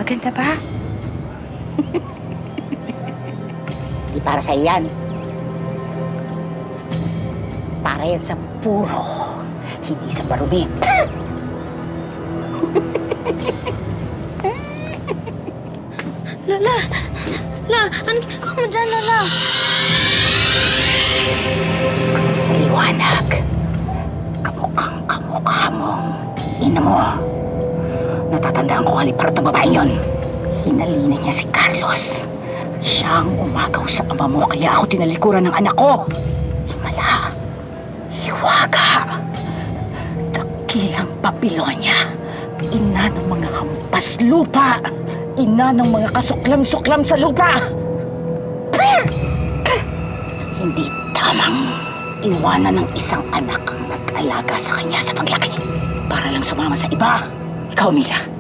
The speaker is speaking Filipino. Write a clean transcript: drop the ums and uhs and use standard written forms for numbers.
Maganda ba? Di para sa iyan. Para yan sa puro, hindi sa marumi. Lola! La, anong ginagawa mo dyan, Lola? Sa liwanag, kamukhang-kamukha mong ina mo. Natatandaan ko haliparot ng babaeng yon. Hinalina niya si Carlos. Siya ang umagaw sa ama mo, kaya ako tinalikuran ng anak ko. Himala, hiwaga, dakilang Babilonya, ina ng mga hampas lupa, ina ng mga kasuklam-suklam sa lupa. Hindi tamang iwanan ng isang anak ang nag-alaga sa kanya sa paglaki para lang sumama sa iba. Ikaw, Mila,